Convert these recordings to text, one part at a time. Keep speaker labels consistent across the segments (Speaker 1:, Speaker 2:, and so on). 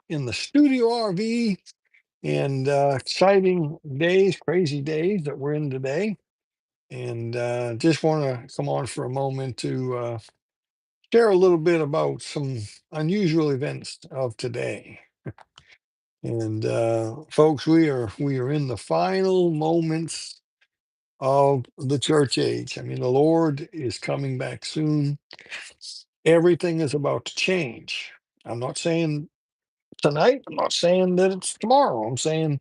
Speaker 1: in the studio RV, and exciting days, crazy days that we're in today. And just want to come on for a moment to share a little bit about some unusual events of today. And folks, we are in the final moments of the church age. I mean, the Lord is coming back soon. Everything is about to change. I'm not saying tonight. I'm not saying that it's tomorrow. I'm saying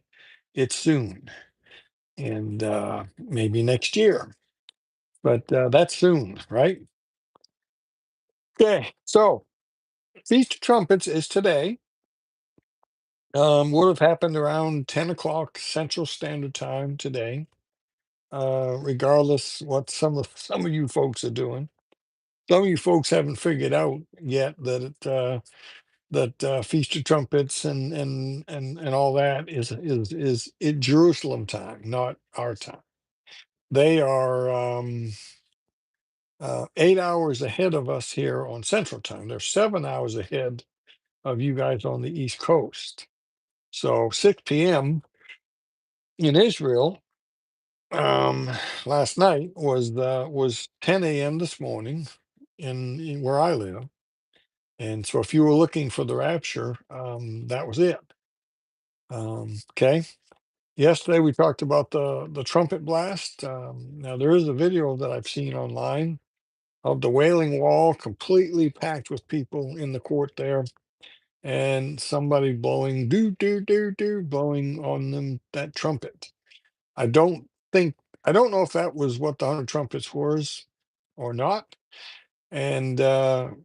Speaker 1: it's soon, and maybe next year. But that's soon, right? Okay. So Feast of Trumpets is today. Would have happened around 10 o'clock Central Standard Time today. Regardless what some of you folks are doing. Some of you folks haven't figured out yet that Feast of Trumpets and all that is in Jerusalem time, not our time. They are 8 hours ahead of us here on Central Time. They're 7 hours ahead of you guys on the East Coast. So 6 p.m. in Israel um, last night was 10 a.m. this morning in where I live. And so if you were looking for the rapture, that was it. Okay. Yesterday we talked about the trumpet blast. Now there is a video that I've seen online of the Wailing Wall completely packed with people in the court there, and somebody blowing do do do do blowing on them that trumpet. I don't think I don't know if that was what the 100 trumpets was or not. And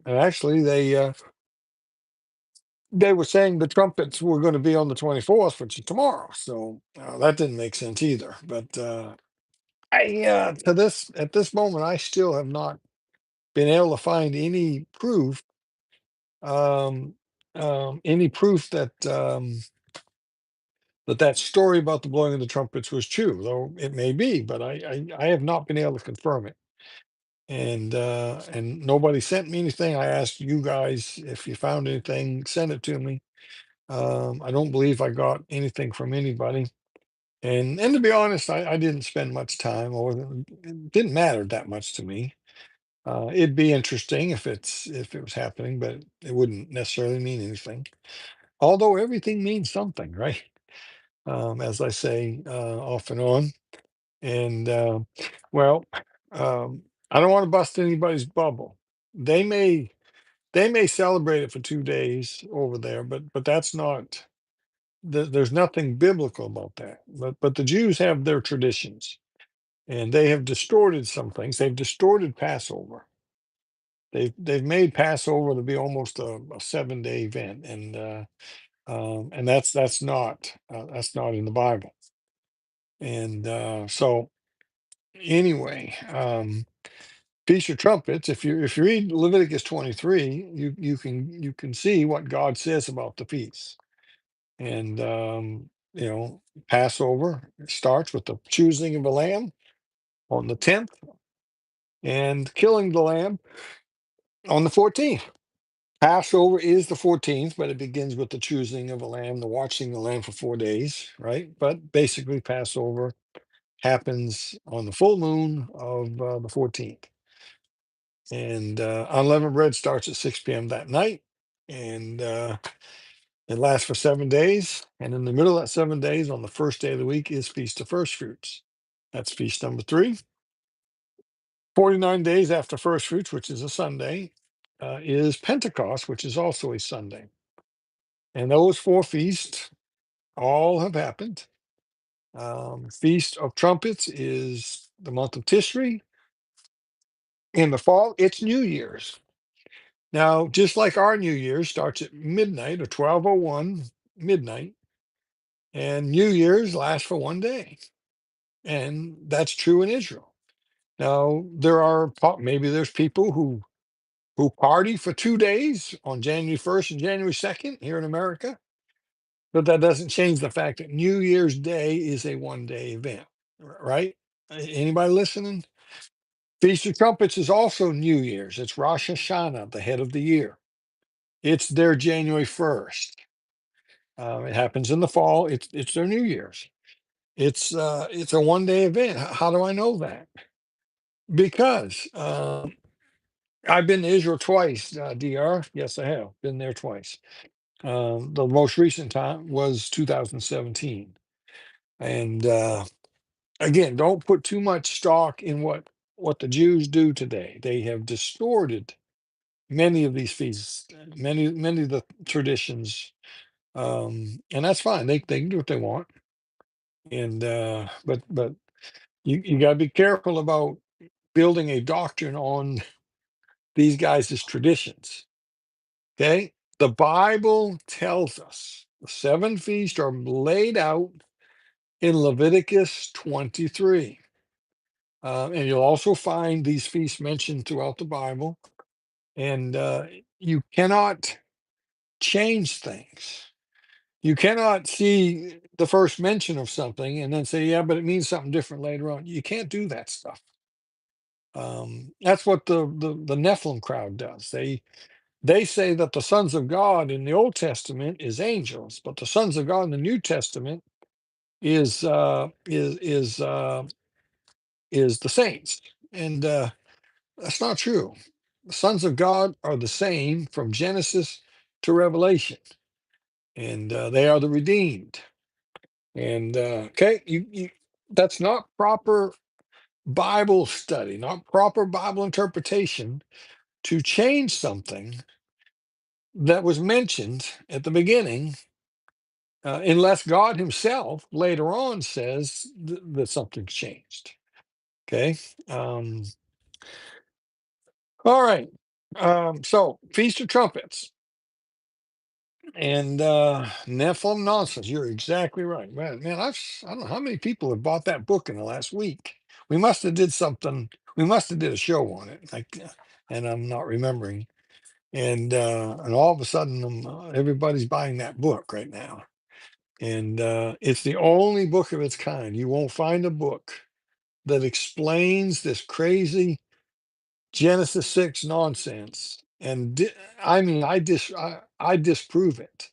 Speaker 1: actually they were saying the trumpets were going to be on the 24th, which is tomorrow. So that didn't make sense either. But I to this at this moment, I still have not been able to find um, any proof that story about the blowing of the trumpets was true. Though it may be, but I have not been able to confirm it. And nobody sent me anything. I asked you guys if you found anything, send it to me. I don't believe I got anything from anybody. And to be honest, I didn't spend much time, or it didn't matter that much to me. It'd be interesting if it was happening, but it wouldn't necessarily mean anything. Although everything means something, right? As I say off and on. And well, I don't want to bust anybody's bubble. They may they may celebrate it for 2 days over there, but that's not. There's nothing biblical about that. But the Jews have their traditions, and they have distorted some things. They've distorted Passover. They've made Passover to be almost a 7 day event, and that's not in the Bible. And so anyway, Feast of Trumpets. If you read Leviticus 23, you can see what God says about the feast. And Passover starts with the choosing of a lamb on the 10th and killing the lamb on the 14th. Passover is the 14th, but it begins with the choosing of a lamb, the watching the lamb for 4 days, right? But basically, Passover happens on the full moon of the 14th. And unleavened bread starts at 6 p.m. that night. And it lasts for 7 days. And in the middle of that 7 days, on the first day of the week, is Feast of First Fruits. That's feast number 3. 49 days after First Fruits, which is a Sunday, is Pentecost, which is also a Sunday. And those 4 feasts all have happened. Feast of Trumpets is the month of Tishri. In the fall, it's New Year's. Now, just like our New Year's starts at midnight or 12:01 midnight, and New Year's lasts for 1 day. And that's true in Israel. Now, maybe there's people who party for 2 days on January 1st and January 2nd here in America, but that doesn't change the fact that New Year's Day is a 1 day event, right? Anybody listening? Feast of Trumpets is also New Year's. It's Rosh Hashanah, the head of the year. It's their January 1st. It happens in the fall. It's their New Year's. It's a 1 day event. How do I know that? Because I've been to Israel twice, DR. Yes, I have been there twice. The most recent time was 2017. And again, don't put too much stock in what the Jews do today. They have distorted many of these feasts, many of the traditions, and that's fine. They can do what they want, and but you got to be careful about building a doctrine on these guys' traditions. Okay, the Bible tells us the seven feasts are laid out in Leviticus 23. And you'll also find these feasts mentioned throughout the Bible. And you cannot change things. You cannot see the first mention of something and then say, yeah, but it means something different later on. You can't do that stuff. That's what the Nephilim crowd does. They say that the sons of God in the Old Testament is angels, but the sons of God in the New Testament is the saints. And that's not true. The sons of God are the same from Genesis to Revelation, and they are the redeemed. And okay, you that's not proper Bible study, not proper Bible interpretation to change something that was mentioned at the beginning, unless God Himself later on says that something's changed. Okay. Um, all right. So Feast of Trumpets. And Nephilim nonsense. You're exactly right, man. I don't know how many people have bought that book in the last week. We must have did something. We must have did a show on it, and I'm not remembering. And all of a sudden, everybody's buying that book right now. And it's the only book of its kind. You won't find a book that explains this crazy Genesis 6 nonsense. And I mean, I disprove it.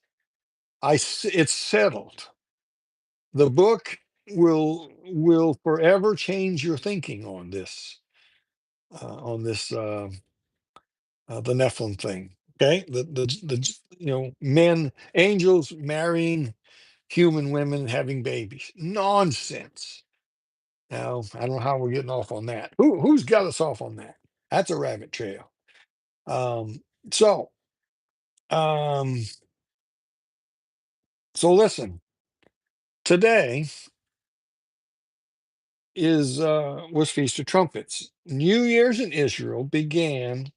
Speaker 1: It's settled. The book will forever change your thinking on this the Nephilim thing. Okay, the men, angels marrying human women, having babies. Nonsense. Now I don't know how we're getting off on that. Who's got us off on that? That's a rabbit trail. Um, so um, so listen. Today is was Feast of Trumpets. New Year's in Israel began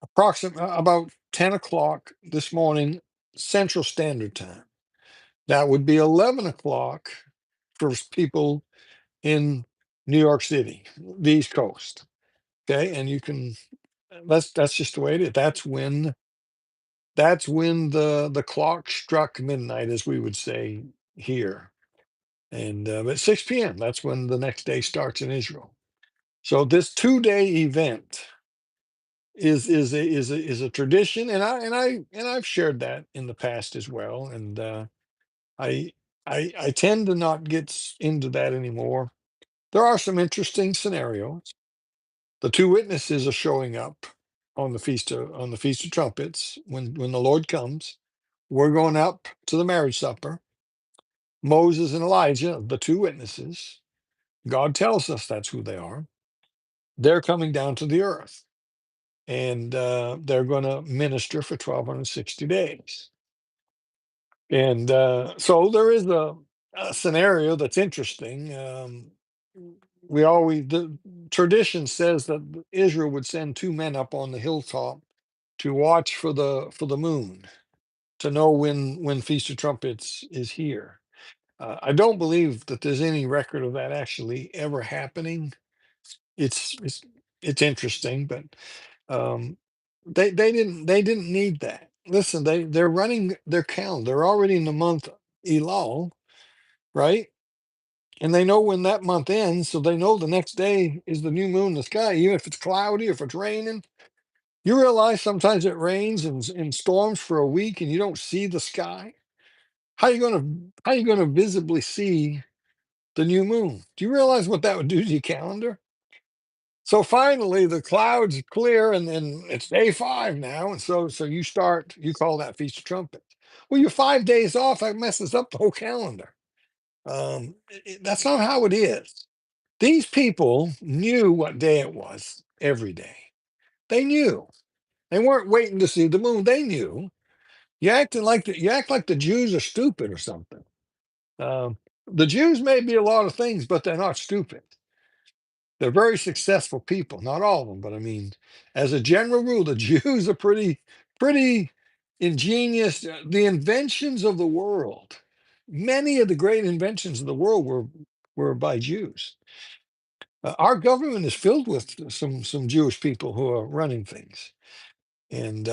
Speaker 1: approximately about 10 o'clock this morning, Central Standard Time. That would be 11 o'clock for people in New York City, the East Coast. Okay, and you can that's just the way it is. That's when the clock struck midnight, as we would say here. And at 6 p.m., that's when the next day starts in Israel. So this 2 day event is a tradition, and I've shared that in the past as well. And I I tend to not get into that anymore. There are some interesting scenarios. The two witnesses are showing up on the Feast of Trumpets when the Lord comes. We're going up to the marriage supper. Moses and Elijah, the two witnesses. God tells us that's who they are. They're coming down to the earth, and they're going to minister for 1260 days. And so there is a scenario that's interesting. The tradition says that Israel would send two men up on the hilltop to watch for the moon, to know when Feast of Trumpets is here. I don't believe that there's any record of that actually ever happening. It's it's it's interesting, but um, they didn't need that. Listen, they're running their calendar. They're already in the month Elul, right? And they know when that month ends, so they know the next day is the new moon in the sky, even if it's cloudy, if it's raining. You realize sometimes it rains and storms for a week and you don't see the sky. how you gonna visibly see the new moon? Do you realize what that would do to your calendar? So finally, the clouds clear, and then it's day 5 now, and so you call that Feast of Trumpets. Well, you're 5 days off, that messes up the whole calendar. That's not how it is. These people knew what day it was every day. They knew. They weren't waiting to see the moon. They knew. You act like the Jews are stupid or something. Um, the Jews may be a lot of things, but they're not stupid. They're very successful people. Not all of them, but I mean, as a general rule, the Jews are pretty ingenious. The inventions of the world, many of the great inventions of the world were by Jews. Our government is filled with some Jewish people who are running things, and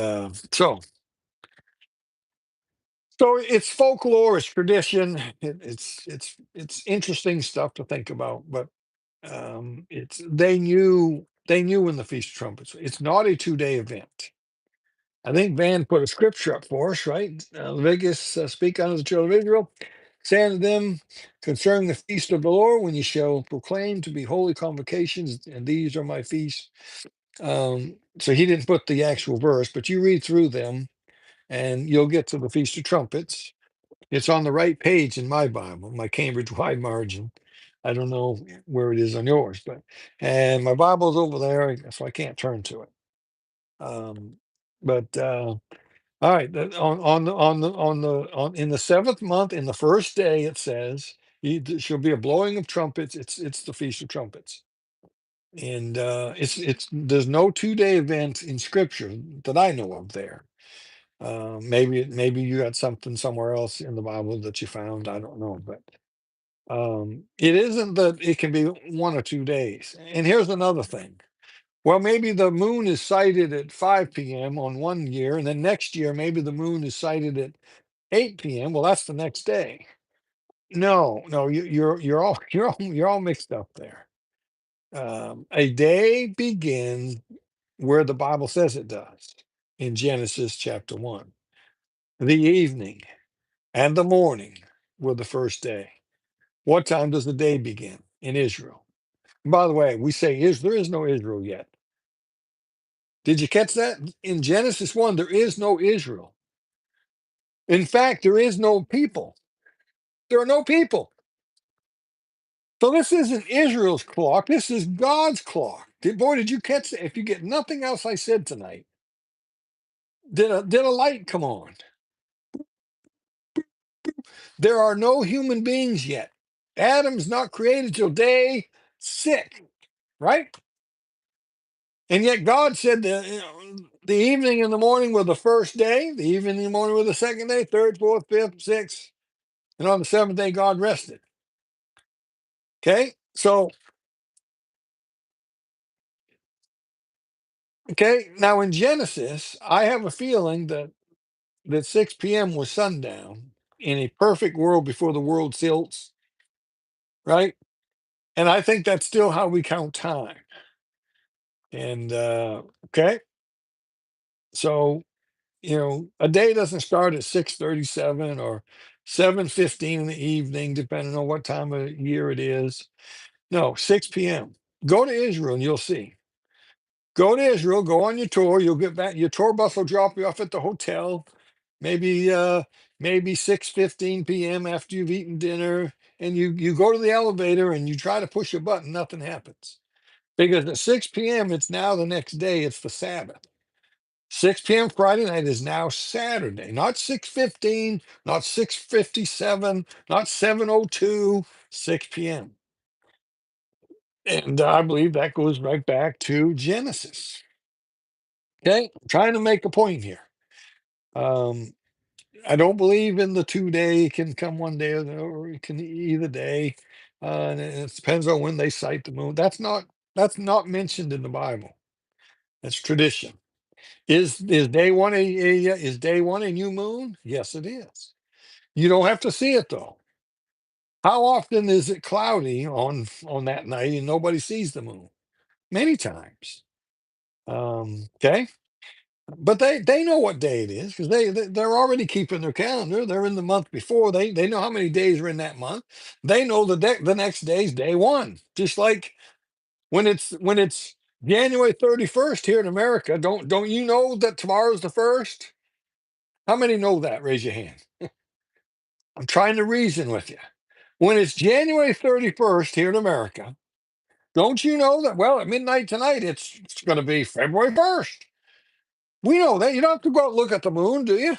Speaker 1: so it's folklore, it's tradition, it's interesting stuff to think about. But it's they knew when the Feast of Trumpets. It's not a 2-day event. I think Van put a scripture up for us, right? Leviticus, speak unto the children of Israel, saying to them concerning the feast of the Lord, when you shall proclaim to be holy convocations, and these are my feasts. So he didn't put the actual verse, but you read through them and you'll get to the Feast of Trumpets. It's on the right page in my Bible, my Cambridge Wide Margin. I don't know where it is on yours, and my Bible's over there, so I can't turn to it. But all right, on in the 7th month, in the first day, it says there shall be a blowing of trumpets. It's the Feast of Trumpets, and it's there's no 2-day event in Scripture that I know of there. Maybe you got something somewhere else in the Bible that you found. I don't know, but it isn't that it can be 1 or 2 days. And here's another thing. Well, maybe the moon is sighted at 5 p.m. on one year, and then next year maybe the moon is sighted at 8 p.m. Well, that's the next day. No, no, you're all mixed up there. A day begins where the Bible says it does, in Genesis chapter 1. The evening and the morning were the first day. What time does the day begin in Israel? By the way, we say is there is no Israel yet. Did you catch that? In Genesis 1, there is no Israel. In fact, there is no people. There are no people. So this isn't Israel's clock. This is God's clock. Boy, did you catch that? If you get nothing else I said tonight, did a light come on? There are no human beings yet. Adam's not created till day 6, right? And yet God said that the evening and the morning were the first day, the evening and the morning were the second day, third, fourth, fifth, sixth, and on the 7th day God rested. Okay, so now in Genesis, I have a feeling that 6 p.m. was sundown in a perfect world before the world tilts, right? And I think that's still how we count time. And okay, so a day doesn't start at 6:37 or 7:15 in the evening, depending on what time of year it is. No, 6 p.m. Go to Israel and you'll see. Go to Israel, go on your tour. You'll get back. Your tour bus will drop you off at the hotel, maybe maybe 6:15 p.m. after you've eaten dinner, and you go to the elevator and you try to push a button, nothing happens. Because at 6 p.m. it's now the next day, it's the Sabbath. 6 p.m. Friday night is now Saturday, not 6:15, not 6:57, not 7:02, 6 p.m. And I believe that goes right back to Genesis. Okay, I'm trying to make a point here. Um, I don't believe in the 2 day can come one day or it can either day. And it depends on when they sight the moon. That's not mentioned in the Bible. That's tradition. Is day one is day one a new moon? Yes, it is. You don't have to see it though. How often is it cloudy on that night and nobody sees the moon? Many times. Okay. But they know what day it is because they're already keeping their calendar. They're in the month before. They know how many days are in that month. They know the next day's day one. Just like when it's January 31st here in America, don't you know that tomorrow's the first? How many know that? Raise your hand. I'm trying to reason with you. When it's January 31st here in America, don't you know that? Well, at midnight tonight, it's going to be February 1st. We know that. You don't have to go out and look at the moon, do you?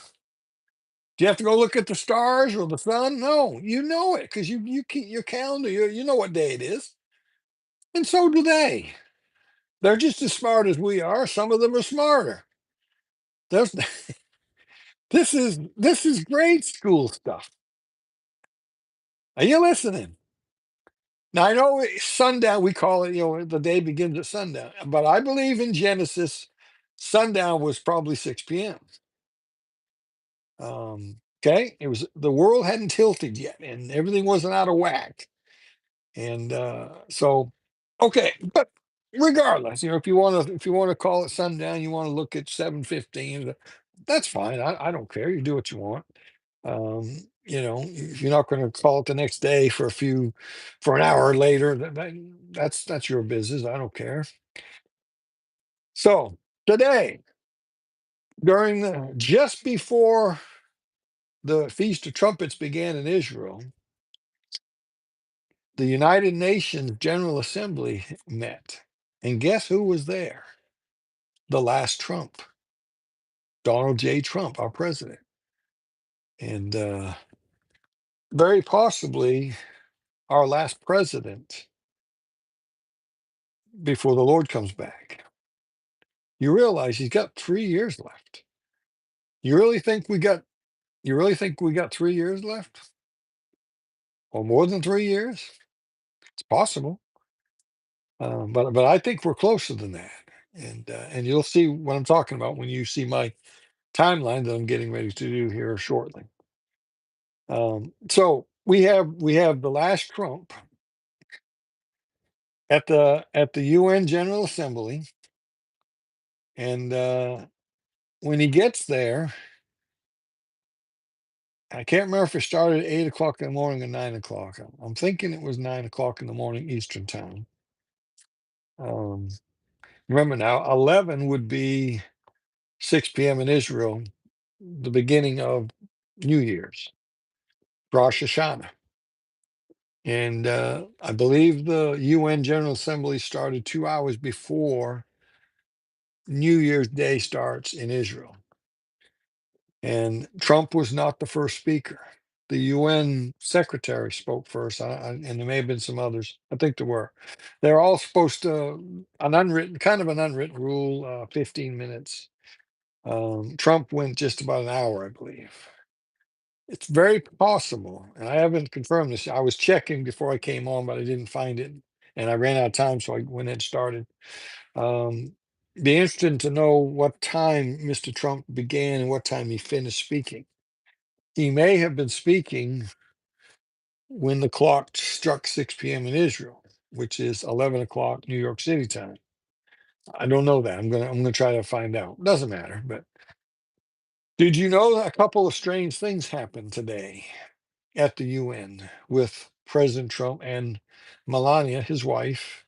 Speaker 1: Do you have to go look at the stars or the sun? No, you know it because you keep your calendar. You know what day it is, and so do they. They're just as smart as we are. Some of them are smarter. There's, this is grade school stuff. Are you listening? Now I know sundown. We call it. The day begins at sundown. But I believe in Genesis, sundown was probably 6 p.m. Okay, it was the world hadn't tilted yet, and everything wasn't out of whack. And so, okay, but regardless, if you want to call it sundown, you want to look at 7:15. That's fine. I don't care. You do what you want. If you're not going to call it the next day for an hour later, that's your business. I don't care. So today, just before the Feast of Trumpets began in Israel, the United Nations General Assembly met. And guess who was there? The last Trump, Donald J. Trump, our president. And very possibly our last president before the Lord comes back. You realize he's got 3 years left. You really think we got you really think we got 3 years left? Or more than 3 years? It's possible. But I think we're closer than that. And you'll see what I'm talking about when you see my timeline that I'm getting ready to do here shortly. So we have the last Trump at the UN General Assembly, and when he gets there, I can't remember if it started at 8 o'clock in the morning or 9 o'clock. I'm thinking it was 9 o'clock in the morning Eastern time. Um, Remember now, 11 would be 6 p.m. in Israel, the beginning of New Year's, Rosh Hashanah. And I believe the UN General Assembly started 2 hours before New Year's Day starts in Israel. And Trump was not the first speaker. The UN secretary spoke first, and there may have been some others. I think there were. They're all supposed to, an unwritten rule, 15 minutes. Trump went just about an hour, I believe. It's very possible, and I haven't confirmed this. I was checking before I came on, but I didn't find it, and I ran out of time, so I went ahead and started. Um, be interesting to know what time Mr. Trump began and what time he finished speaking. He may have been speaking when the clock struck 6 p.m. in Israel, which is 11 o'clock New York City time. I don't know that. I'm gonna try to find out. Doesn't matter. But did you know that a couple of strange things happened today at the UN with President Trump and Melania, his wife,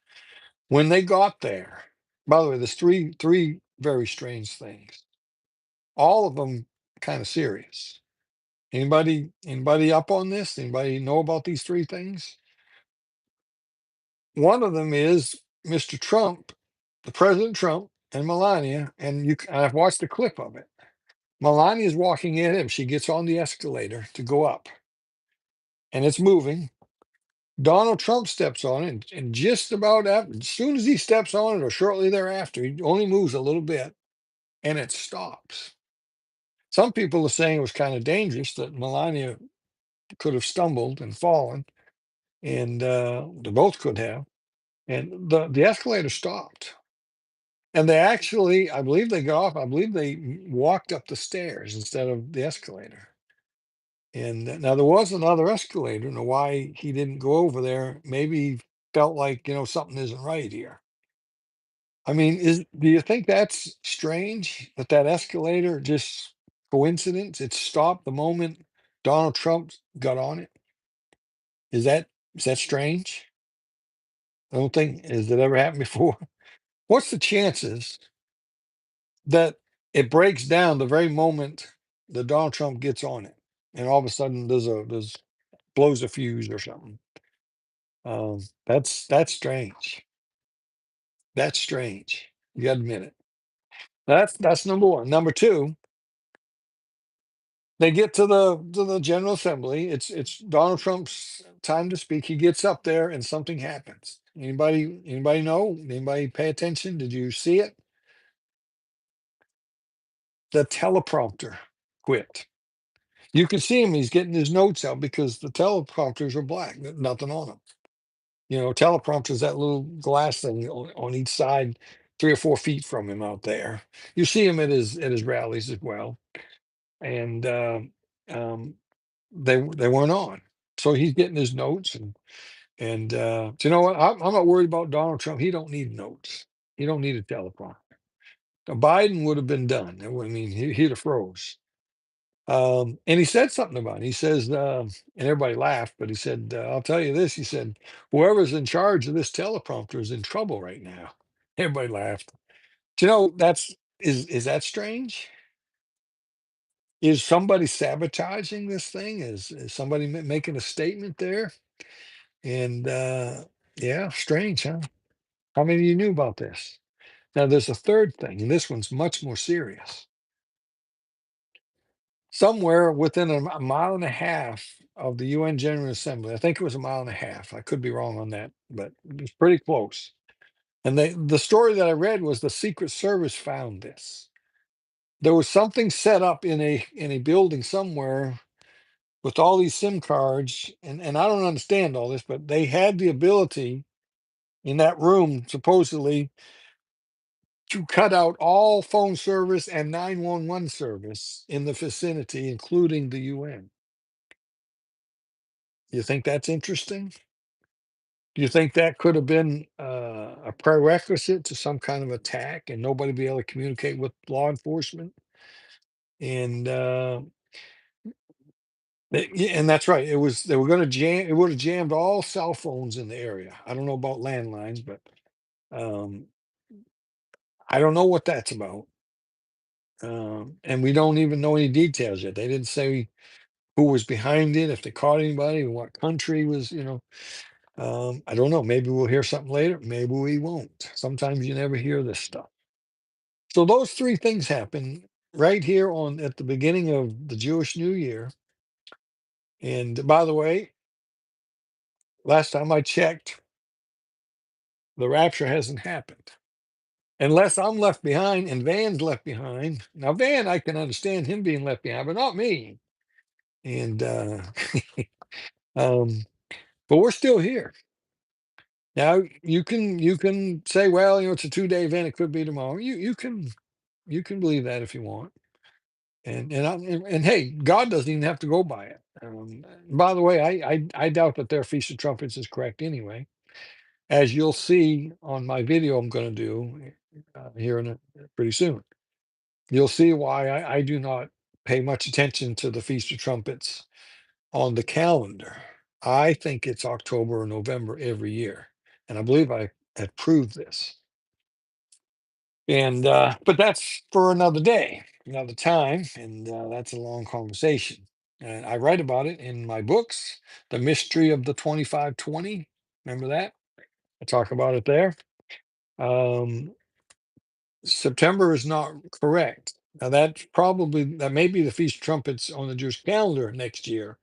Speaker 1: when they got there? By the way, there's three very strange things. All of them kind of serious. Anybody up on this? Anybody know about these three things? One of them is Mr. Trump, the President Trump and Melania, and I've watched a clip of it. Melania is walking in him. She gets on the escalator to go up, and it's moving. Donald Trump steps on it, and just about as soon as he steps on it, or shortly thereafter, he only moves a little bit, and it stops. Some people are saying it was kind of dangerous that Melania could have stumbled and fallen, and they both could have. And the escalator stopped. And they actually, I believe they got off. I believe they walked up the stairs instead of the escalator. And now there was another escalator. Now why he didn't go over there? Maybe he felt like something isn't right here. I mean, do you think that's strange that that escalator just coincidence? It stopped the moment Donald Trump got on it. Is that strange? I don't think has it ever happened before. What's the chances that it breaks down the very moment that Donald Trump gets on it, and all of a sudden there's blows a fuse or something? That's strange. That's strange. You got to admit it. That's number one. Number two, they get to the General Assembly. It's Donald Trump's time to speak. He gets up there and something happens. Anybody know? Anybody pay attention? Did you see it? The teleprompter quit. You can see him. He's getting his notes out because the teleprompters are black. Nothing on them. Teleprompter's that little glass thing on each side, 3 or 4 feet from him out there. You see him at his rallies as well, and um, they weren't on. So he's getting his notes, and you know what? I'm not worried about Donald Trump. He don't need notes. He don't need a teleprompter. Now, Biden would have been done. I mean, he'd have froze. And he said something about it. He says, and everybody laughed, but he said, I'll tell you this. He said, whoever's in charge of this teleprompter is in trouble right now. Everybody laughed. Do you know, is that strange? Is somebody sabotaging this thing? Is somebody making a statement there? And yeah, strange, huh? How many of you knew about this? Now, there's a third thing, and this one's much more serious. Somewhere within a mile and a half of the UN General Assembly, I think it was a mile and a half. I could be wrong on that, but it was pretty close. And the story that I read was the Secret Service found this. There was something set up in a building somewhere with all these SIM cards, and I don't understand all this, but they had the ability in that room supposedly to cut out all phone service and 911 service in the vicinity, including the UN. You think that's interesting? Do you think that could have been a prerequisite to some kind of attack and nobody be able to communicate with law enforcement? And yeah, and that's right. They were going to jam. It would have jammed all cell phones in the area. I don't know about landlines, but um, I don't know what that's about. And we don't even know any details yet. They didn't say who was behind it, if they caught anybody, what country was. I don't know. Maybe we'll hear something later. Maybe we won't. Sometimes you never hear this stuff. So those three things happen right here on at the beginning of the Jewish New Year. And by the way, last time I checked, the rapture hasn't happened. Unless I'm left behind and Van's left behind. Now, Van, I can understand him being left behind, but not me. And um, but we're still here. Now you can say, well, it's a 2-day event, it could be tomorrow. You can believe that if you want. And hey, God doesn't even have to go by it. By the way, I doubt that their Feast of Trumpets is correct anyway, as you'll see on my video I'm going to do here pretty soon. You'll see why I do not pay much attention to the Feast of Trumpets on the calendar. I think it's October or November every year, and I believe I have proved this. And but that's for another day, another time, and that's a long conversation. And I write about it in my books, The Mystery of the 2520. Remember that? I talk about it there. Um, September is not correct. Now that may be the Feast of Trumpets on the Jewish calendar next year,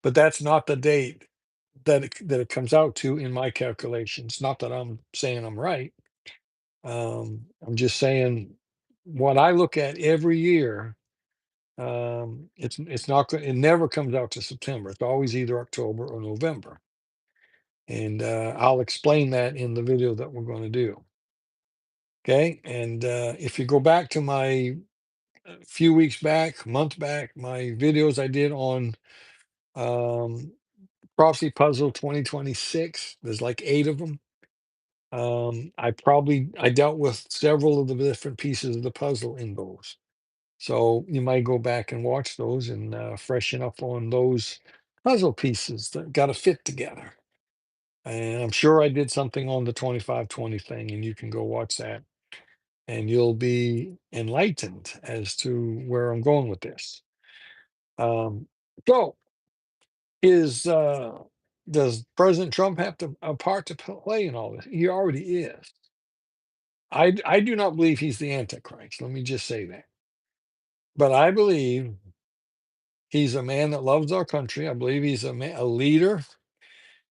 Speaker 1: but that's not the date that it comes out to in my calculations. Not that I'm saying I'm right. I'm just saying what I look at every year. It's not going. It never comes out to September. It's always either October or November, and I'll explain that in the video that we're going to do. Okay, and if you go back to my few weeks back, month back, my videos I did on um, Prophecy Puzzle 2026. There's like 8 of them. I dealt with several of the different pieces of the puzzle in those. So you might go back and watch those and freshen up on those puzzle pieces that got to fit together. And I'm sure I did something on the 25-20 thing, and you can go watch that, and you'll be enlightened as to where I'm going with this. Um, so, is does President Trump have a part to play in all this? He already is. I do not believe he's the Antichrist. Let me just say that. But I believe he's a man that loves our country. I believe he's a leader.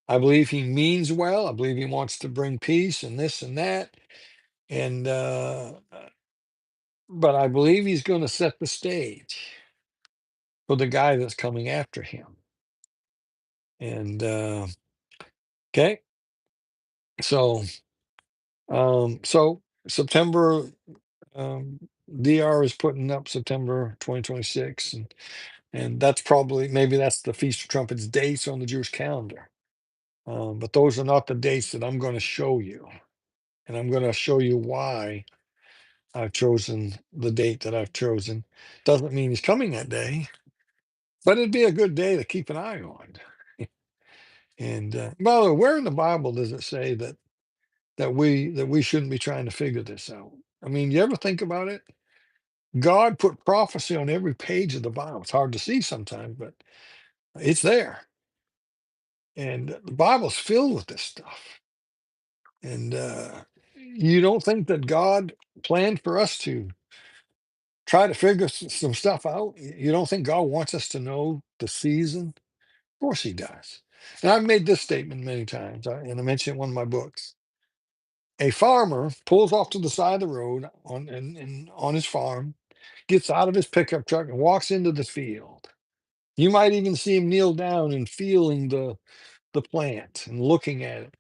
Speaker 1: I believe he means well. I believe he wants to bring peace and this and that. And but I believe he's going to set the stage for the guy that's coming after him. And okay, so so September, um, DR is putting up September 2026, and that's probably maybe that's the Feast of Trumpets dates on the Jewish calendar. But those are not the dates that I'm going to show you, and I'm going to show you why I've chosen the date that I've chosen. Doesn't mean he's coming that day, but it'd be a good day to keep an eye on. And by the way, where in the Bible does it say that we shouldn't be trying to figure this out? I mean, you ever think about it? God put prophecy on every page of the Bible. It's hard to see sometimes, but it's there. And the Bible's filled with this stuff. And you don't think that God planned for us to try to figure some stuff out? You don't think God wants us to know the season? Of course he does. And I've made this statement many times, and I mentioned it in one of my books. A farmer pulls off to the side of the road on his farm, gets out of his pickup truck and walks into the field. You might even see him kneel down and feeling the plant and looking at it.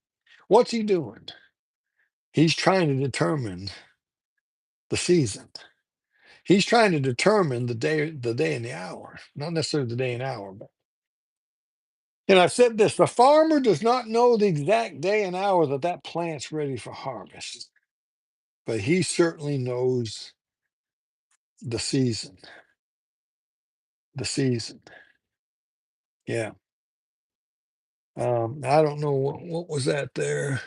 Speaker 1: What's he doing? He's trying to determine the season. He's trying to determine the day and the hour, not necessarily the day and hour, but and I've said this: the farmer does not know the exact day and hour that that plant's ready for harvest, but he certainly knows the season. The season, yeah. I don't know what was that there,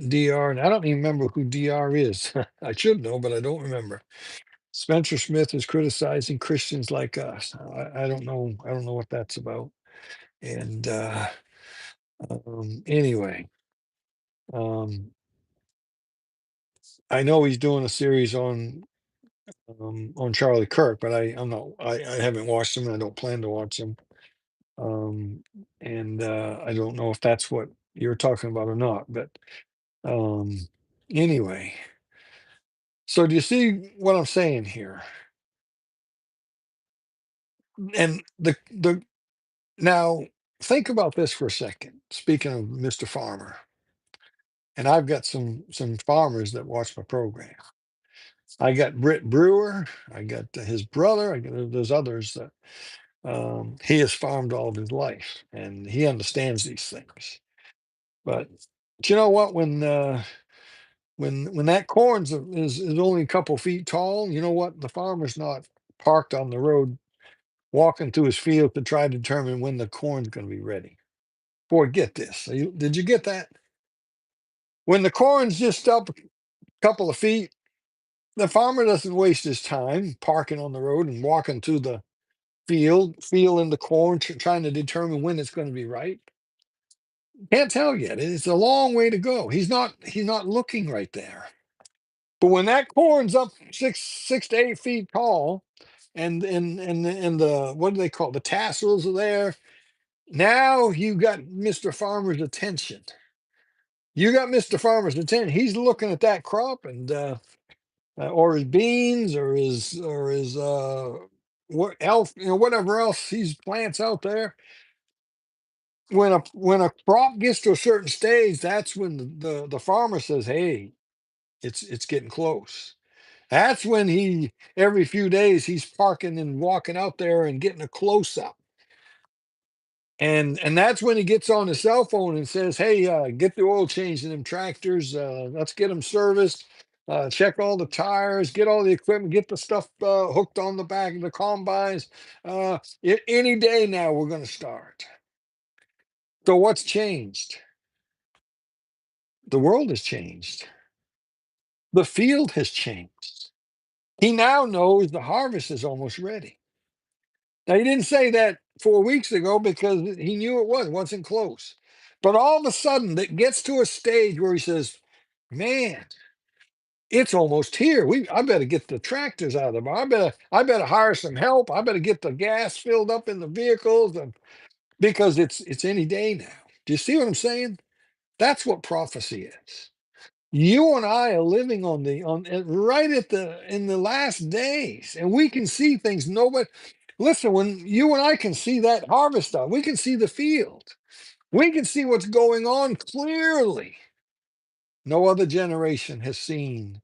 Speaker 1: DR, and I don't even remember who DR is. I should know, but I don't remember. Spencer Smith is criticizing Christians like us. I don't know. I don't know what that's about. And anyway, um, I know he's doing a series on Charlie Kirk, but I'm not. I haven't watched him, and I don't plan to watch him. Um, and I don't know if that's what you're talking about or not. But um, anyway, so do you see what I'm saying here? And the now think about this for a second. Speaking of Mr. Farmer, and I've got some farmers that watch my program. I got Britt Brewer. I got his brother. I got those others that he has farmed all of his life, and he understands these things. But you know what? When that corn is only a couple feet tall, you know what? The farmer's not parked on the road walking through his field to try to determine when the corn's going to be ready. Boy, get this. Did you get that? When the corn's just up a couple of feet, the farmer doesn't waste his time parking on the road and walking to the field, feeling the corn, trying to determine when it's going to be ripe. Can't tell yet. It's a long way to go. He's not looking right there. But when that corn's up 6 to 8 feet tall, and the what do they call it? The tassels are there. Now you got Mr. Farmer's attention. You got Mr. Farmer's attention. He's looking at that crop and or his beans or his what else, whatever else he's plants out there. When a crop gets to a certain stage, that's when the farmer says, "Hey, it's getting close." That's when he every few days he's parking and walking out there and getting a close up. And that's when he gets on his cell phone and says, "Hey, get the oil changed in them tractors. Let's get them serviced. Check all the tires, get all the equipment, get the stuff hooked on the back of the combines. Any day now, we're going to start." So what's changed? The world has changed. The field has changed. He now knows the harvest is almost ready. Now, he didn't say that 4 weeks ago because he knew wasn't close. But all of a sudden, it gets to a stage where he says, "Man, it's almost here. I better get the tractors out of the barn. I better hire some help. I better get the gas filled up in the vehicles, and because it's any day now." Do you see what I'm saying? That's what prophecy is. You and I are living right at the in the last days, and we can see things nobody. Listen, when you and I can see that harvest out, we can see the field. We can see what's going on clearly. No other generation has seen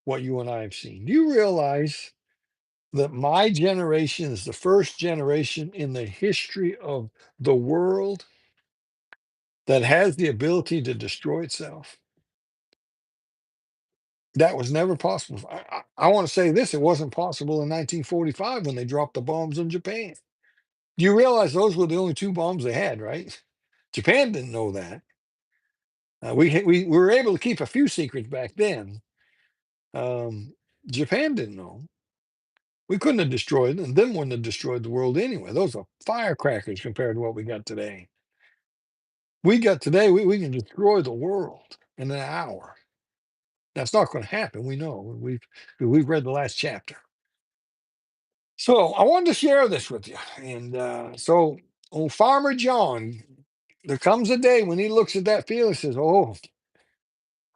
Speaker 1: what you and I have seen. Do you realize that my generation is the first generation in the history of the world that has the ability to destroy itself? That was never possible. I want to say this: it wasn't possible in 1945 when they dropped the bombs on Japan. Do you realize those were the only two bombs they had, right? Japan didn't know that. We were able to keep a few secrets back then. Um, Japan didn't know. We couldn't have destroyed them. Them wouldn't have destroyed the world anyway. Those are firecrackers compared to what we got today. We can destroy the world in an hour. That's not going to happen. We know. We've read the last chapter. So I wanted to share this with you. And so, old Farmer John, there comes a day when he looks at that field and says, "Oh,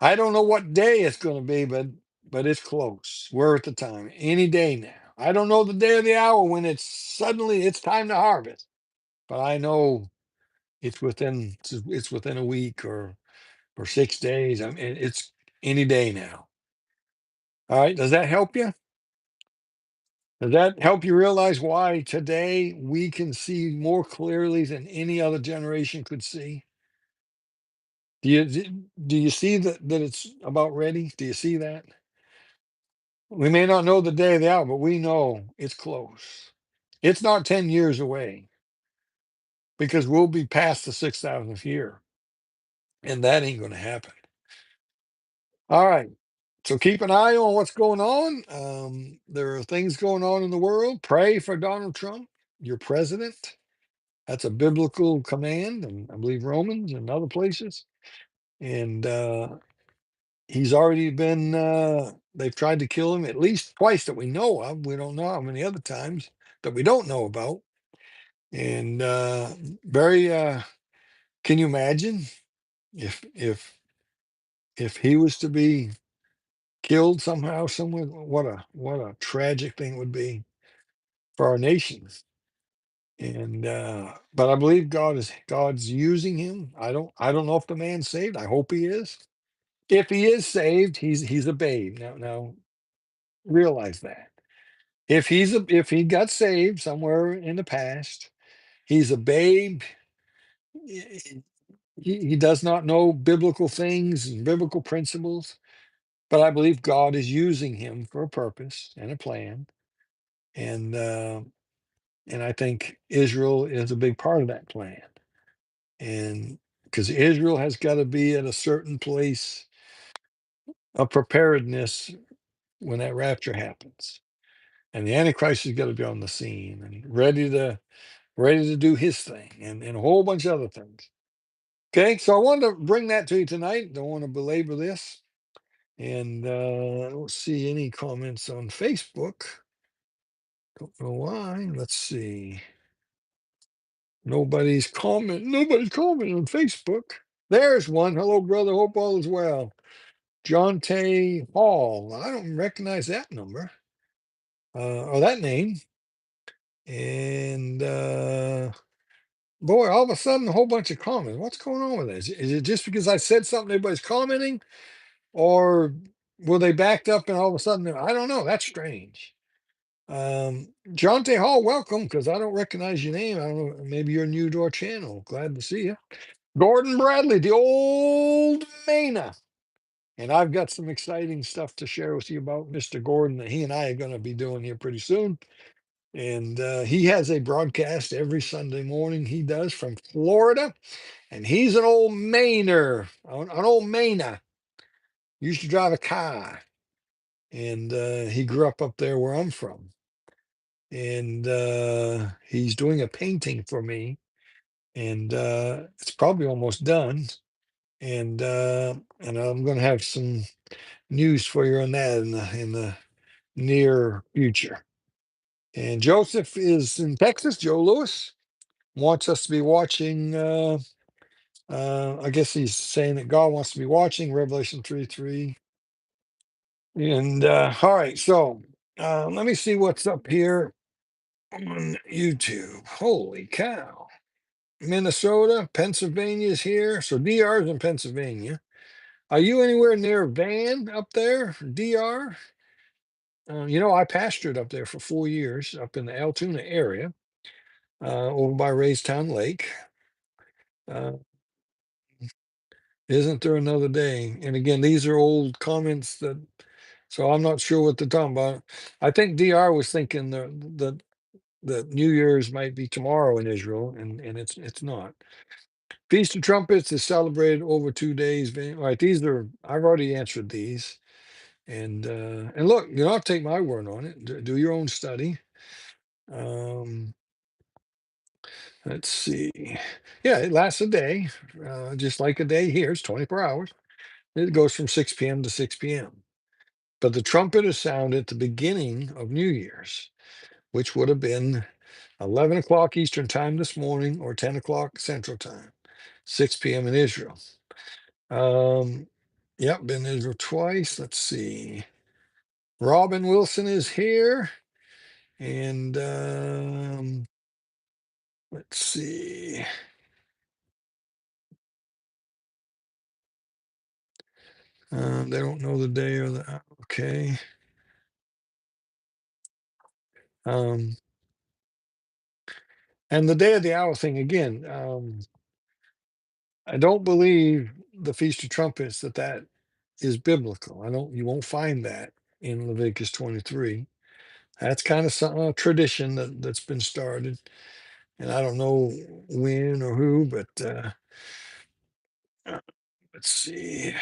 Speaker 1: I don't know what day it's going to be, but it's close. We're at the time. Any day now. I don't know the day or the hour when it's time to harvest, but I know it's within a week or 6 days. I mean, it's any day now." All right. Does that help you? Does that help you realize why today we can see more clearly than any other generation could see? Do you see that it's about ready? Do you see that? We may not know the day of the hour, but we know it's close. It's not 10 years away because we'll be past the 6,000th year, and that ain't going to happen. All right. So keep an eye on what's going on. There are things going on in the world. Pray for Donald Trump, your president. That's a biblical command, and I believe Romans and other places. And he's already been, they've tried to kill him at least twice that we know of. We don't know how many other times that we don't know about. And very, can you imagine if if he was to be killed somehow, somewhere? What a tragic thing it would be for our nation. And but I believe God's using him. I don't know if the man's saved. I hope he is. If he is saved, he's a babe. Now realize that. If he got saved somewhere in the past, he's a babe. He, he does not know biblical things and biblical principles, but I believe God is using him for a purpose and a plan. And and I think Israel is a big part of that plan. And because Israel has got to be at a certain place of preparedness when that rapture happens. And the Antichrist has got to be on the scene and ready to do his thing and a whole bunch of other things. Okay, so I wanted to bring that to you tonight. Don't want to belabor this. And I don't see any comments on Facebook. Don't know why. Let's see. Nobody's commenting on Facebook. There's one. Hello, brother. Hope all is well. John Tay Hall. I don't recognize that number or that name. And boy, all of a sudden, a whole bunch of comments. What's going on with this? Is it just because I said something, everybody's commenting, or were they backed up and all of a sudden, I don't know. That's strange. Jonte Hall, welcome, because I don't recognize your name. I don't know, maybe you're new to our channel. Glad to see you. Gordon Bradley, the old Mana. And I've got some exciting stuff to share with you about Mr. Gordon that he and I are going to be doing here pretty soon. And he has a broadcast every Sunday morning. He does from Florida. And he's an old Mainer, an old Mana. Used to drive a car. And he grew up there where I'm from. And he's doing a painting for me. And it's probably almost done. And I'm going to have some news for you on that in the near future. And Joseph is in Texas. Joe Lewis wants us to be watching. I guess he's saying that God wants to be watching Revelation 3:3. And all right, so let me see what's up here on YouTube. Holy cow. Minnesota, Pennsylvania is here. So DR is in Pennsylvania. Are you anywhere near Van up there, DR? I pastored up there for 4 years up in the Altoona area, over by Raystown Lake. Uh, isn't there another day? And again, these are old comments so I'm not sure what they're talking about. I think DR was thinking the New Year's might be tomorrow in Israel, and it's not. Feast of Trumpets is celebrated over 2 days. All right, I've already answered these. And look, you don't have to take my word on it. Do your own study. Um, let's see. Yeah, it lasts a day, just like a day here. It's 24 hours. It goes from 6 p.m. to 6 p.m. But the trumpet is sounded at the beginning of New Year's, which would have been 11 o'clock Eastern time this morning or 10 o'clock Central time, 6 p.m. in Israel. Yep, been in Israel twice. Let's see. Robin Wilson is here. And let's see. They don't know the day or okay. Um, and the day of the hour thing again. I don't believe the Feast of Trumpets that is biblical. You won't find that in Leviticus 23. That's kind of some tradition that's been started, and I don't know when or who, but uh, let's see.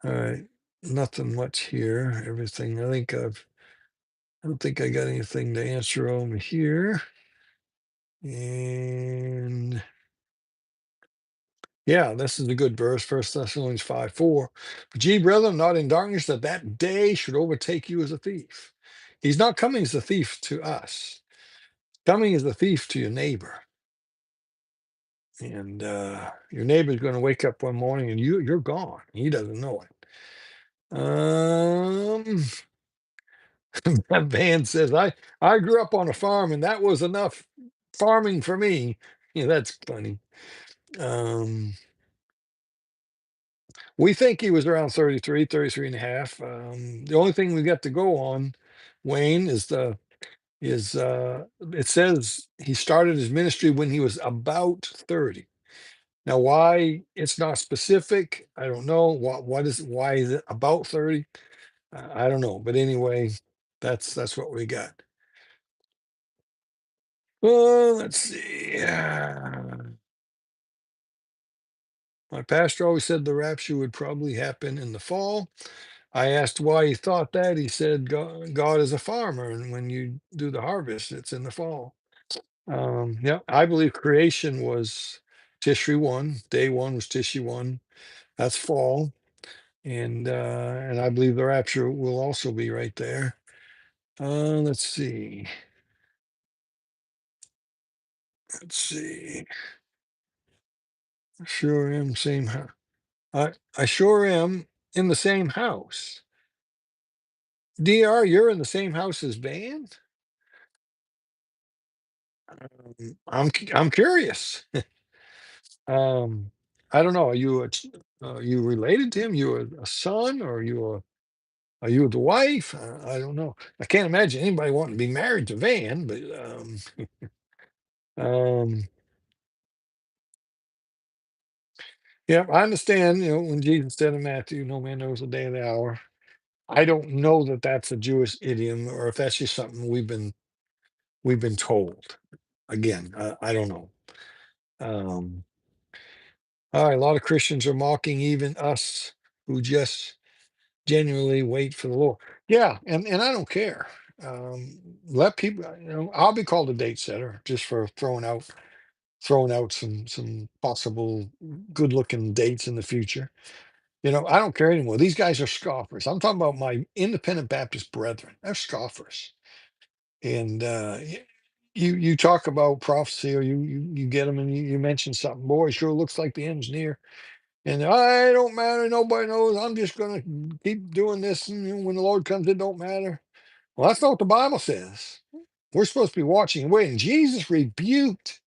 Speaker 1: All right, nothing much here. Everything I don't think I got anything to answer over here. And yeah, this is a good verse, First Thessalonians 5:4. But ye, brethren, not in darkness, that day should overtake you as a thief. He's not coming as a thief to us, coming as a thief to your neighbor. And your neighbor's going to wake up one morning and you're gone. He doesn't know it. That man says, I grew up on a farm and that was enough farming for me. Yeah, that's funny. Um, we think he was around 33 and a half. The only thing we got to go on, Wayne, is it says he started his ministry when he was about 30. Now, why it's not specific, I don't know. Why is it about 30? I don't know. But anyway, that's what we got. Well, let's see. My pastor always said the rapture would probably happen in the fall. I asked why he thought that. He said, God is a farmer, and when you do the harvest, it's in the fall. Yeah, I believe creation was Tishri 1. Day 1 was Tishri 1. That's fall. And I believe the rapture will also be right there. Let's see. Let's see. Sure am same house. I sure am in the same house. DR, you're in the same house as Van? I'm curious. Um, I don't know. Are you related to him? You a son, or are you the wife? I don't know. I can't imagine anybody wanting to be married to Van, but um, yeah, I understand. You know, when Jesus said in Matthew, "No man knows the day or the hour." I don't know that that's a Jewish idiom, or if that's just something we've been told. Again, I don't know. Um, all right, a lot of Christians are mocking even us who just genuinely wait for the Lord. Yeah, and I don't care. Let people, I'll be called a date setter just for throwing out some possible good looking dates in the future. I don't care anymore. These guys are scoffers. I'm talking about my independent Baptist brethren. They're scoffers. And you talk about prophecy, or you get them, and you mention something. Boy, it sure looks like the end's near. And I don't matter. Nobody knows. I'm just going to keep doing this. And when the Lord comes, it don't matter. Well, that's not what the Bible says. We're supposed to be watching and waiting. Jesus rebuked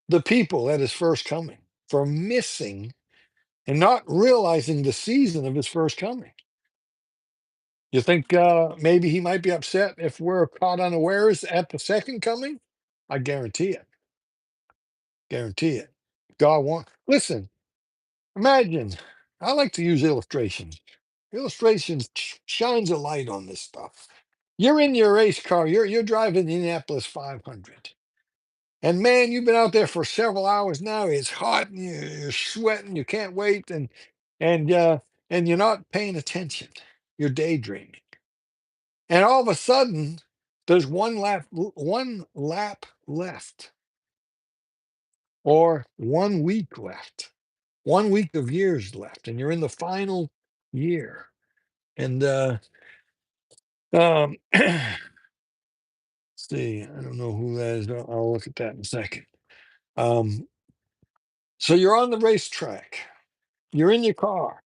Speaker 1: the people at his first coming for missing and not realizing the season of his first coming. You think maybe he might be upset if we're caught unawares at the second coming? I guarantee it. Guarantee it. God wants. Listen, imagine. I like to use illustrations. Illustrations shines a light on this stuff. You're in your race car. You're driving the Indianapolis 500, and man, you've been out there for several hours now. It's hot, and you're sweating. You can't wait, and uh, and you're not paying attention. You're daydreaming, and all of a sudden, there's one lap left, or 1 week left, 1 week of years left, and you're in the final year. And let's see, I don't know who that is. I'll look at that in a second. Um, so you're on the racetrack. You're in your car.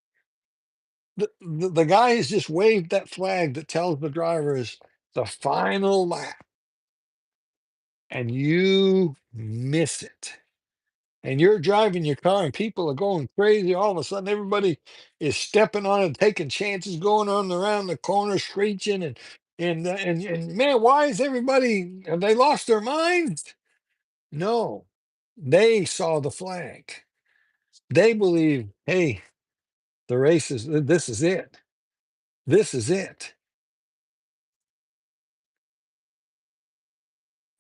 Speaker 1: The guy has just waved that flag that tells the drivers the final lap, and you miss it. And you're driving your car, and people are going crazy. All of a sudden, everybody is stepping on it, taking chances, going on around the corner, screeching, and man, why is everybody? Have they lost their minds? No, they saw the flag. They believe, hey, the race is this is it. This is it.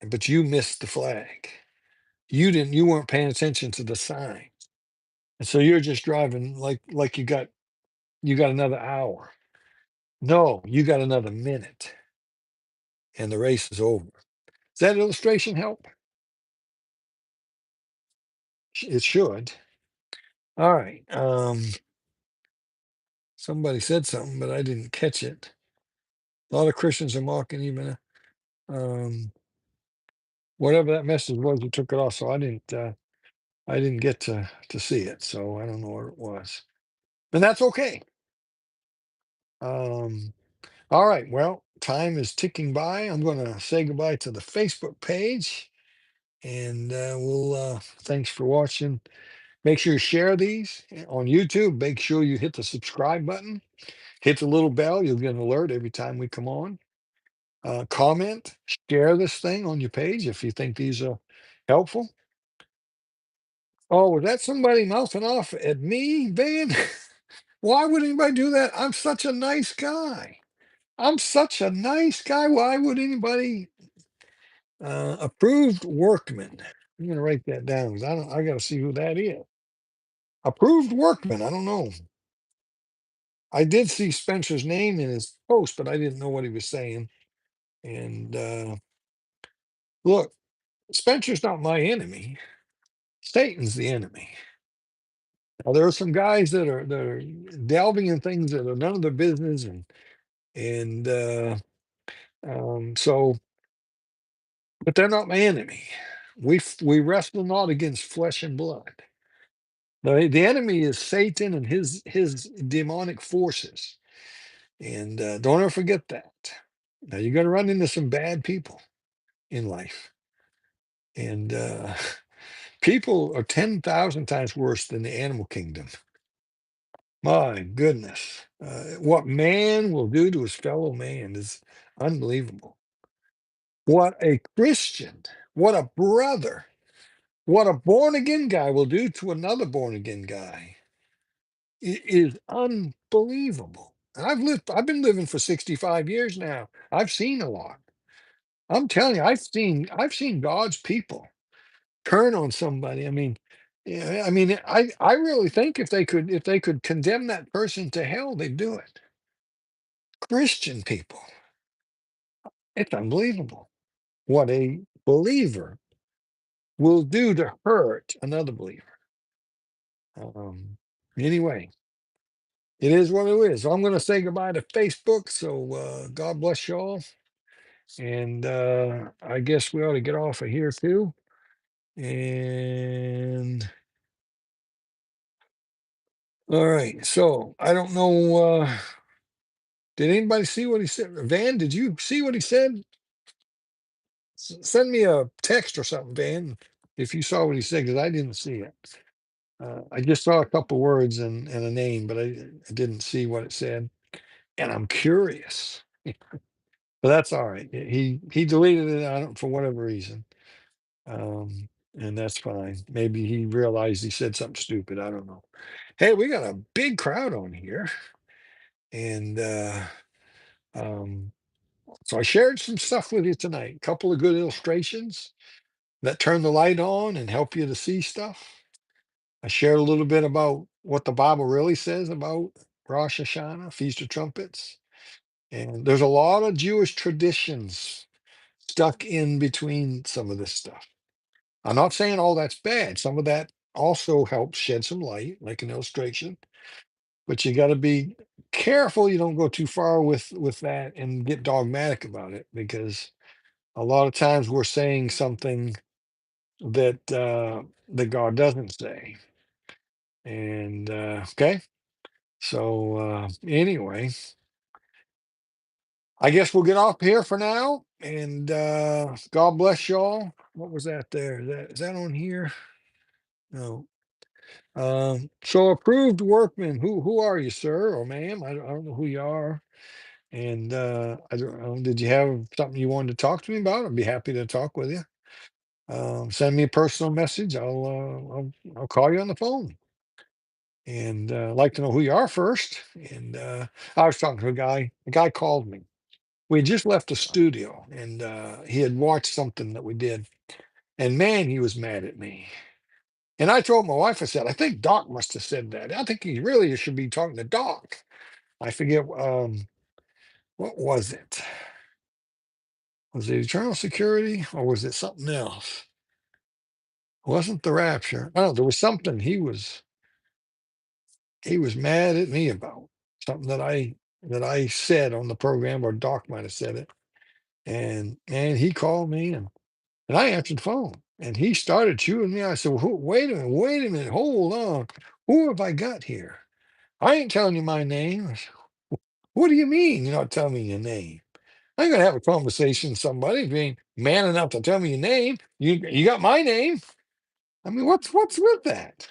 Speaker 1: But you missed the flag. You weren't paying attention to the sign. And so you're just driving like you got another hour. No, you got another minute, and the race is over. Does that illustration help? It should. All right. Somebody said something, but I didn't catch it. A lot of Christians are mocking even whatever that message was. You took it off, so I didn't get to see it. So I don't know what it was, and that's okay. Um, all right. Well, time is ticking by. I'm going to say goodbye to the Facebook page, and thanks for watching. Make sure you share these on YouTube. Make sure you hit the subscribe button, hit the little bell. You'll get an alert every time we come on. Comment, share this thing on your page if you think these are helpful. Oh, was that somebody mouthing off at me, Van? Why would anybody do that? I'm such a nice guy. I'm such a nice guy. Why would anybody approved workman? I'm gonna write that down because I gotta see who that is. Approved workman. I don't know. I did see Spencer's name in his post, but I didn't know what he was saying. And look, Spencer's not my enemy. Satan's the enemy. Now, there are some guys that are delving in things that are none of their business, and but they're not my enemy. We wrestle not against flesh and blood. The enemy is Satan and his demonic forces. And don't ever forget that. Now you're going to run into some bad people in life, and People are 10,000 times worse than the animal kingdom. My goodness. What man will do to his fellow man is unbelievable. What a Christian, what a brother, what a born again guy will do to another born again guy is unbelievable. And I've been living for 65 years now. I've seen a lot. I'm telling you, I've seen God's people turn on somebody. I mean, yeah, I mean, I really think if they could condemn that person to hell, they'd do it. Christian people. It's unbelievable what a believer will do to hurt another believer. Um, anyway, it is what it is. So I'm going to say goodbye to Facebook. So God bless y'all. And I guess we ought to get off of here too. And all right. So I don't know. Did anybody see what he said? Van, did you see what he said? Send me a text or something, Van, if you saw what he said, because I didn't see it. I just saw a couple words and a name, but I didn't see what it said. And I'm curious. But that's all right. He deleted it for whatever reason. And that's fine. Maybe he realized he said something stupid. I don't know. Hey, we got a big crowd on here. And um, so I shared some stuff with you tonight. A couple of good illustrations that turn the light on and help you to see stuff. I shared a little bit about what the Bible really says about Rosh Hashanah, Feast of Trumpets. And there's a lot of Jewish traditions stuck in between some of this stuff. I'm not saying all that's bad. Some of that also helps shed some light, like an illustration. But you got to be careful you don't go too far with that and get dogmatic about it, because a lot of times we're saying something that God doesn't say. And okay, so anyway, I guess we'll get off here for now. And God bless y'all. What was that there? Is that on here? No. So approved workman, who are you, sir or ma'am? I don't know who you are. And I don't know, did you have something you wanted to talk to me about? I'd be happy to talk with you. Send me a personal message. I'll call you on the phone. And I'd like to know who you are first. And I was talking to a guy. A guy called me. We had just left the studio, and he had watched something that we did. And man, he was mad at me. And I told my wife, I said, I think Doc must have said that. I think he really should be talking to Doc. I forget, what was it? Was it eternal security or was it something else? It wasn't the rapture. I don't know. There was something he was mad at me about. Something that I said on the program, or Doc might have said it. And he called me, and I answered the phone. And he started chewing me. I said, well, wait a minute, hold on. Who have I got here? I ain't telling you my name. I said, what do you mean you're not telling me your name? I ain't gonna have a conversation with somebody if you ain't man enough to tell me your name. You got my name. I mean, what's with that?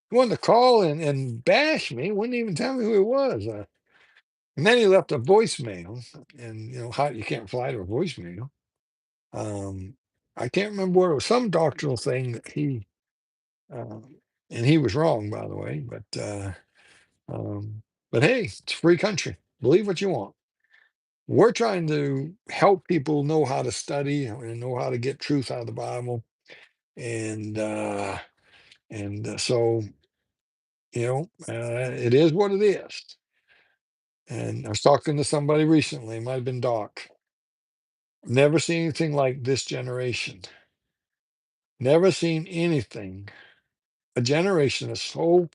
Speaker 1: He wanted to call and bash me, wouldn't even tell me who it was. And then he left a voicemail, and how you can't fly to a voicemail. Um, I can't remember what it was, some doctrinal thing that um, and he was wrong, by the way. Um, but hey, it's a free country. Believe what you want. We're trying to help people know how to study and know how to get truth out of the Bible, and so it is what it is. And I was talking to somebody recently, it might have been Doc. Never seen anything like this generation. Never seen anything. A generation is so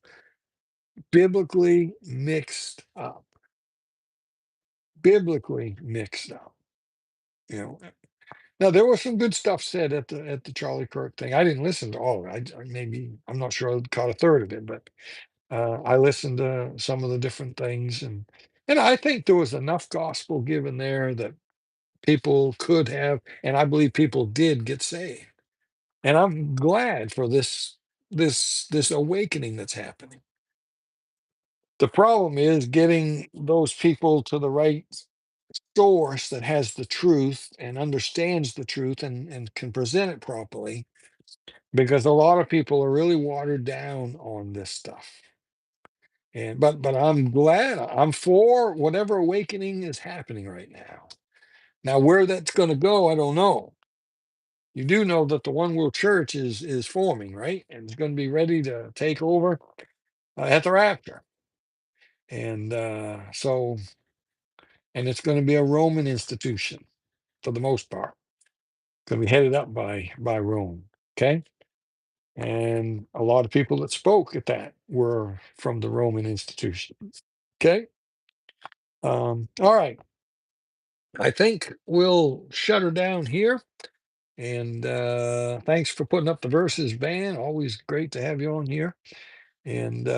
Speaker 1: biblically mixed up. Biblically mixed up. You know. Now there was some good stuff said at the Charlie Kirk thing. I didn't listen to all of it. I'm not sure I caught a third of it, but I listened to some of the different things, and I think there was enough gospel given there that people could have, and I believe people did get saved. And I'm glad for this awakening that's happening. The problem is getting those people to the right source that has the truth and understands the truth and can present it properly, because a lot of people are really watered down on this stuff. And but I'm glad, I'm for whatever awakening is happening right now. Now where that's going to go, I don't know. You do know that the one world church is forming, right? And it's going to be ready to take over at the rapture. And and it's going to be a Roman institution for the most part. Going to be headed up by Rome. Okay. And a lot of people that spoke at that were from the Roman institution. Okay. All right. I think we'll shut her down here. And thanks for putting up the verses, Van. Always great to have you on here. And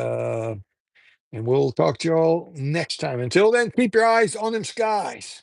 Speaker 1: and we'll talk to you all next time. Until then, keep your eyes on them skies.